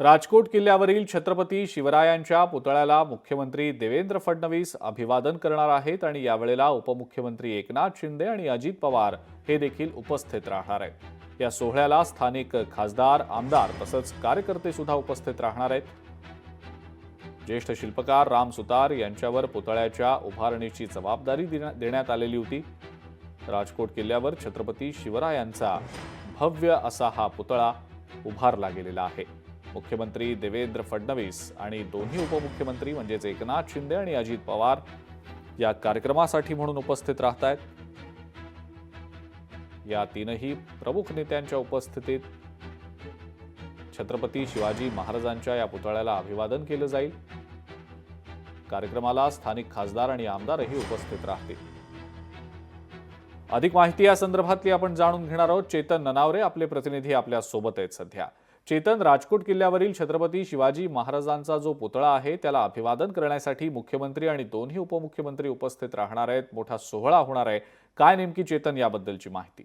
राजकोट किल्ल्यावरील छत्रपती शिवरायांच्या पुतळ्याला मुख्यमंत्री देवेंद्र फडणवीस अभिवादन करणार आहेत आणि यावेळेला उपमुख्यमंत्री एकनाथ शिंदे आणि अजित पवार हे देखील उपस्थित राहणार आहेत। या सोहळ्याला स्थानिक खासदार, आमदार तसंच कार्यकर्ते सुद्धा उपस्थित राहणार आहेत। ज्येष्ठ शिल्पकार राम सुतार यांच्यावर पुतळ्याच्या उभारणीची जबाबदारी देण्यात आलेली होती। राजकोट किल्ल्यावर छत्रपती शिवरायांचा भव्य असा हा पुतळा उभारला गेलेला आहे। मुख्यमंत्री देवेंद्र फडणवीस आणि दोन्ही उपमुख्यमंत्री म्हणजेच एकनाथ शिंदे आणि अजित पवार या कार्यक्रमासाठी म्हणून उपस्थित राहत आहेत। या तीनही प्रमुख नेत्यांच्या उपस्थितीत छत्रपती शिवाजी महाराजांच्या या पुतळ्याला अभिवादन केलं जाईल। कार्यक्रमाला स्थानिक खासदार आणि आमदारही उपस्थित राहतील। अधिक माहिती या संदर्भातली आपण जाणून घेणार आहोत। चेतन ननावरे आपले प्रतिनिधी आपल्या सोबत आहेत सध्या। चेतन, राजकोट किल्ल्यावरील छत्रपती शिवाजी महाराजांचा जो पुतळा आहे त्याला अभिवादन करण्यासाठी मुख्यमंत्री आणि दोन्ही उपमुख्यमंत्री उपस्थित राहणार आहेत। मोठा सोहळा होणार आहे। काय नेमकी चेतन याबद्दलची माहिती?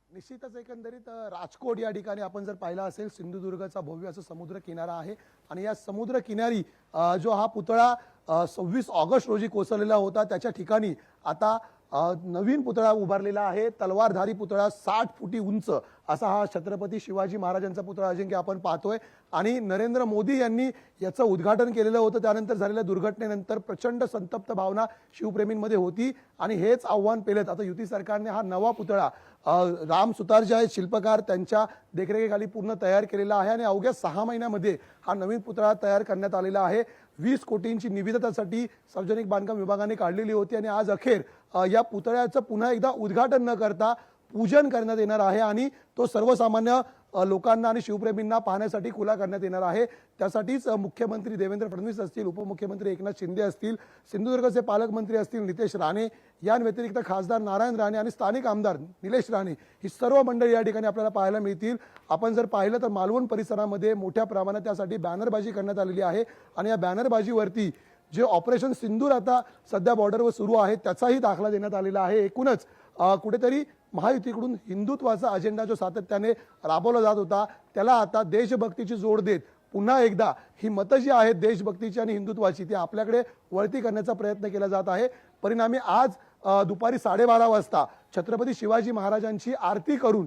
निश्चितच एकंदरीत राजकोट या ठिकाणी आपण जर पाहिला असेल सिंधुदुर्गचा भव्य असा समुद्र किनारा आहे आणि या समुद्र किनारी जो हा पुतळा 26 ऑगस्ट रोजी कोसळलेला होता त्याच्या ठिकाणी आता नवीन पुतळा उभारलेला आहे। तलवारधारी पुतळा 60 फुटी उंच असा हा छत्रपती शिवाजी महाराजांचा पुतळा अजिंक्य आपण पाहतोय आणि नरेंद्र मोदी यांनी याचं उद्घाटन केलेलं होतं। त्यानंतर झालेल्या दुर्घटनेनंतर प्रचंड संतप्त भावना शिवप्रेमींमध्ये होती आणि हेच आव्हान पेलत आता युती सरकारने हा नवा पुतळा राम सुतार जे आहेत शिल्पकार त्यांच्या देखरेखीखाली पूर्ण तयार केलेला आहे आणि अवघ्या 6 महिन्यामध्ये हा नवीन पुतळा तयार करण्यात आलेला आहे। 20 कोटींची निविदा त्यासाठी सार्वजनिक बांधकाम विभागाने काढलेली होती आणि आज अखेर या पुतळ्याचं पुन्हा एकदा उद्घाटन न करता पूजन करण्यात येणार आहे आणि तो सर्वसामान्य लोकांना आणि शिवप्रेमींना पाहण्यासाठी खुला करण्यात येणार आहे। त्यासाठीच मुख्यमंत्री देवेंद्र फडणवीस असतील, उपमुख्यमंत्री एकनाथ शिंदे असतील, सिंधुदुर्गचे पालकमंत्री असतील नितेश राणे, या व्यतिरिक्त खासदार नारायण राणे आणि स्थानिक आमदार निलेश राणे ही सर्व मंडळी या ठिकाणी आपल्याला पाहायला मिळतील। आपण जर पाहिलं तर मालवण परिसरामध्ये मोठ्या प्रमाणात त्यासाठी बॅनरबाजी करण्यात आलेली आहे आणि या बॅनरबाजीवरती जे ऑपरेशन सिंदूर आता सध्या बॉर्डरवर सुरू आहे त्याचाही दाखला देण्यात आलेला आहे। एकूणच कुठेतरी महायुतीकडून हिंदुत्वाचा अजेंडा जो सातत्याने राबवला जात होता त्याला आता देशभक्तीची जोड देत पुन्हा एकदा ही मतं जी आहेत देशभक्तीची आणि हिंदुत्वाची ती आपल्याकडे वळती करण्याचा प्रयत्न केला जात आहे। परिणामी आज दुपारी 12:30 वाजता छत्रपती शिवाजी महाराजांची आरती करून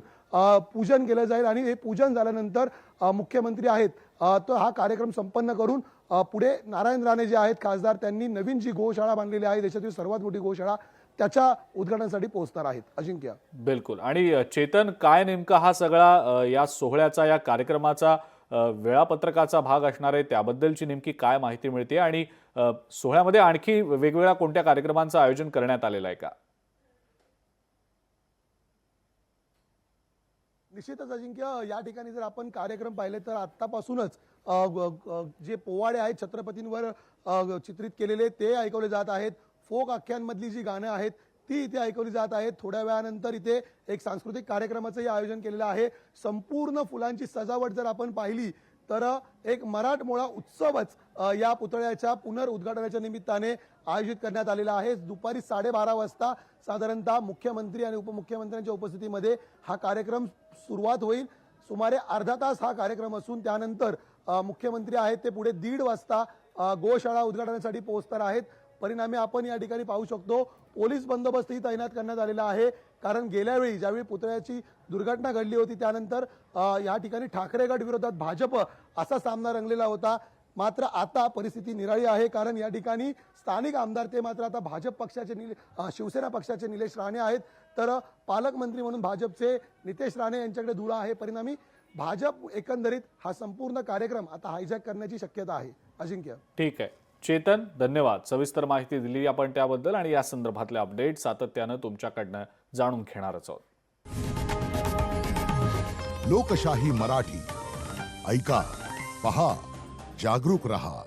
पूजन केलं जाईल आणि हे पूजन झाल्यानंतर मुख्यमंत्री आहेत तो हा कार्यक्रम संपन्न करून पुढे नारायण राणे जे आहेत खासदार त्यांनी नवीन जी गोशाळा बांधलेली आहे देशातील सर्वात मोठी गोशाळा त्याच्या उद्घाटनासाठी पोहोचणार आहेत। अजिंक्य बिलकुल। आणि चेतन, काय नेमका हा सगळा या सोहळ्याचा या कार्यक्रमाचा वेळापत्रकाचा भाग असणार आहे त्याबद्दलची नेमकी काय माहिती मिळते आणि सोहळ्यामध्ये आणखी वेगवेगळ्या कोणत्या कार्यक्रमांचं आयोजन करण्यात आलेलं आहे का? निश्चितच अजिंक्य, या ठिकाणी जर आपण कार्यक्रम पाहिले तर आतापासूनच जे पोवाडे आहेत छत्रपतींवर चित्रित केलेले ते ऐकवले जात आहेत। फोक आख्यांमधली जी गाणं आहेत ती इथे ऐकवली जात आहेत। थोड्या वेळानंतर इथे एक सांस्कृतिक कार्यक्रमाचंही आयोजन केलेलं आहे। संपूर्ण फुलांची सजावट जर आपण पाहिली तर एक मराठमोळा उत्सवच या पुतळ्याच्या पुनरुद्घाटनाच्या निमित्ताने आयोजित करण्यात आलेला आहे। दुपारी 12:30 वाजता साधारणतः मुख्यमंत्री आणि उपमुख्यमंत्र्यांच्या उपस्थितीमध्ये हा कार्यक्रम सुरुवात होईल। सुमारे अर्धा तास हा कार्यक्रम असून त्यानंतर मुख्यमंत्री आहेत ते पुढे 1:30 वाजता गोशाळा उद्घाटनासाठी पोहोचणार आहेत। परिणामी आपण या ठिकाणी पाहू शकतो पोलीस बंदोबस्तही तैनात करण्यात आलेला आहे कारण गेल्या वेळी ज्यावेळी पुतळ्याची दुर्घटना घडली होती त्यानंतर या ठिकाणी ठाकरे गट विरोधात भाजप असा सामना रंगलेला होता। मात्र आता परिस्थिती निराळी आहे कारण या ठिकाणी स्थानिक आमदार ते मात्र आता भाजप पक्षाचे शिवसेना पक्षाचे निलेश राणे आहेत तर पालकमंत्री म्हणून भाजपचे नितेश राणे यांच्याकडे धुरा आहे। परिणामी भाजप एकंदरीत हा संपूर्ण कार्यक्रम आता हायजॅक करण्याची शक्यता आहे। अजिंक्य, ठीक आहे चेतन, धन्यवाद। सविस्तर माहिती दिली आपण त्याबद्दल आणि या संदर्भातले अपडेट सातत्यानं तुमच्याकडनं जाणून घेणारच आहोत। लोकशाही मराठी ऐका, पहा, जागरूक रहा।